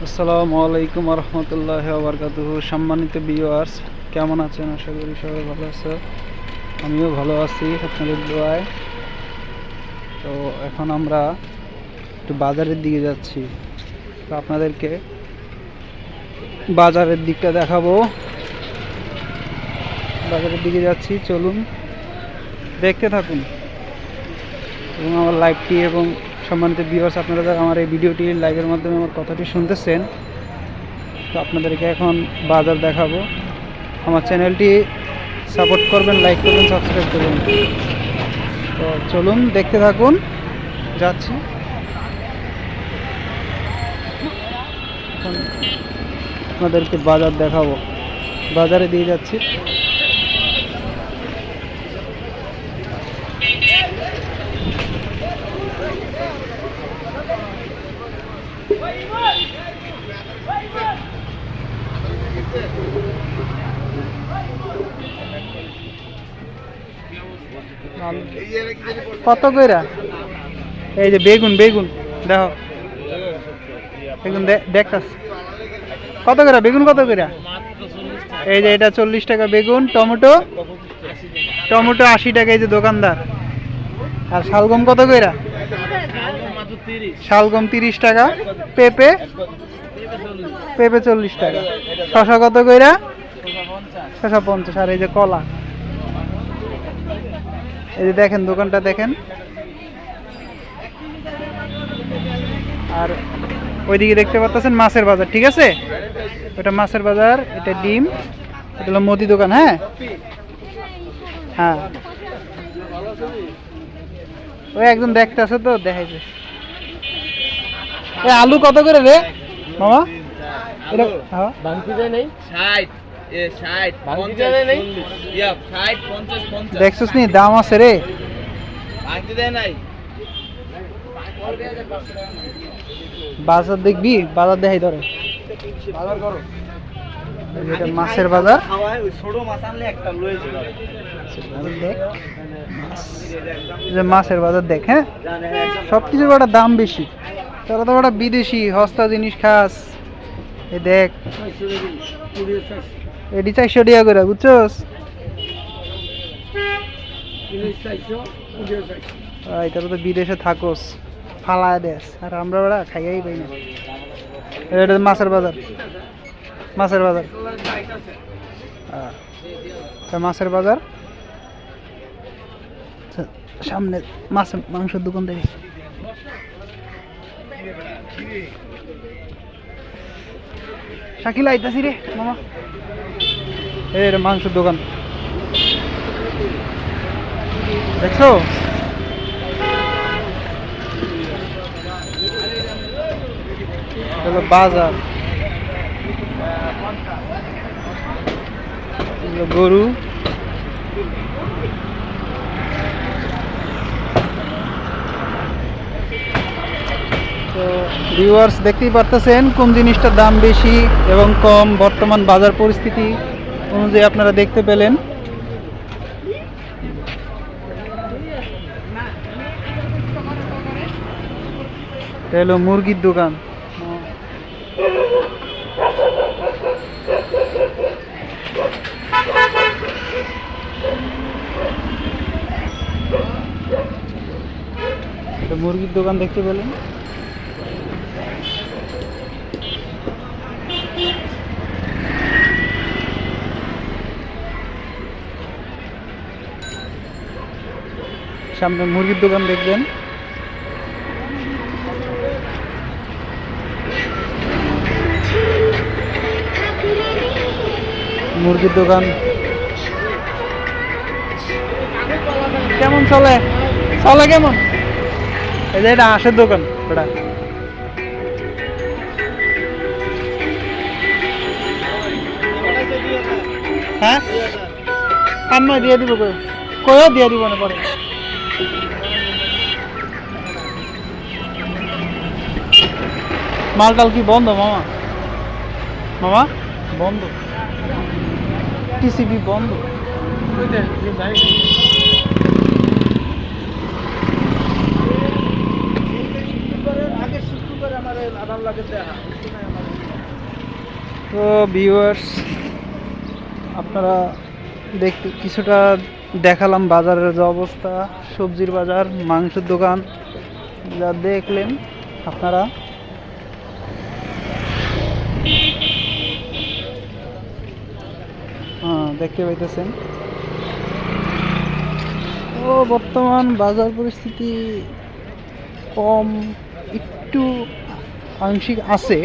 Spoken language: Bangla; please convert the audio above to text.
আসসালামু আলাইকুম রহমতুল্লাহি ওয়া বারাকাতুহু। সম্মানিত ভিউয়ার্স, কেমন আছেন? আশা করি সবাই ভালো আছে। আমিও ভালো আছি আপনাদের দোয়ায়। তো এখন আমরা একটু বাজারের দিকে যাচ্ছি, তো আপনাদেরকে বাজারের দিকটা দেখাবো। বাজারের দিকে যাচ্ছি, চলুন দেখতে থাকুন এবং আমার লাইভটি এবং সম্মানিত ভিউয়ার্স, আপনারা যারা আমার এই ভিডিওটি লাইভের মাধ্যমে আমার কথাটি শুনতেছেন, তো আপনাদেরকে এখন বাজার দেখাবো। আমার চ্যানেলটি সাপোর্ট করবেন, লাইক করবেন, সাবস্ক্রাইব করবেন। তো চলুন দেখতে থাকুন, যাচ্ছি এখন আপনাদেরকে বাজার দেখাবো। বাজারে দিয়ে যাচ্ছি। কত কইরা? এই যে বেগুন, বেগুন দেখো, বেগুন দেখতাস কত করে? বেগুন কত করে? এই যে এটা 40 টাকা বেগুন। টমেটো, টমেটো 80 টাকা এই যে দোকানদার। আর শালগম কত করে? শালগম 30 টাকা। পেঁপে, পেঁপে 40 টাকা। শশা কত করে? শশা 50। আর এই যে কলা, এই যে দেখেন দোকানটা দেখেন। আর ওইদিকে দেখতে পাচ্ছেন মাছের বাজার, ঠিক আছে? এটা মাছের বাজার, এটা ডিম, এটা হলো মুদি দোকান। হ্যাঁ হ্যাঁ, ওই একজন দেখতে আছে তো, দেখাইছে। এই আলু কত করে রে মামা? এটা হ্যাঁ দেখছিস নি, দাম আছে রে। বাজার দেখবি, বাজার দেখাই ধরে। এটা মাছের বাজার। মাছের বাজার দেখ। হ্যাঁ, সবকিছুর একটা দাম বেশি। তোরা তো একটা বিদেশি সস্তা জিনিস খাস। এই দেখ, এটি 400 টাকা করে, বুঝছস? তোরা তো বিদেশে থাকোস, ফালায় দেস, আর আমরা ওরা খাইয়াই পাই না। এটা মাছের বাজার, মাছের বাজার, মাছের বাজার। সামনে মাছের মাংসের দোকান দেখি। শাকিল আইতাছি রে মামা। এই মাংসের দোকান দেখছো? হলো বাজার, গরু। তো ভিউয়ার্স, দেখতেই পারতেছেন কোন জিনিসটার দাম বেশি এবং কম বর্তমান বাজার পরিস্থিতি অনুযায়ী আপনারা দেখতে পেলেন। এটা হলো মুরগির দোকান। মুরগির দোকান দেখতে পেলেন। সামনে মুরগির দোকান দেখবেন। মুরগির দোকান কেমন চলে? চলে কেমন? এই যে এটা হাঁসের দোকান। ওটা হ্যাঁ, সামনে দিয়ে দিব, কয়ও দিয়ে দিব না পরে। মালটাল কি বন্ধ মামা? মামা বন্ধ, টিসিবি বন্ধ। আগে শুরু করে আমার তো ভিউয়ার্স, আপনারা দেখতে কিছুটা দেখালাম বাজারের যে অবস্থা, সবজির বাজার, মাংসের দোকান যা দেখলেন আপনারা। দেখতে পাইতেছেন। ও বর্তমান বাজার পরিস্থিতি কম একটু আংশিক আছে,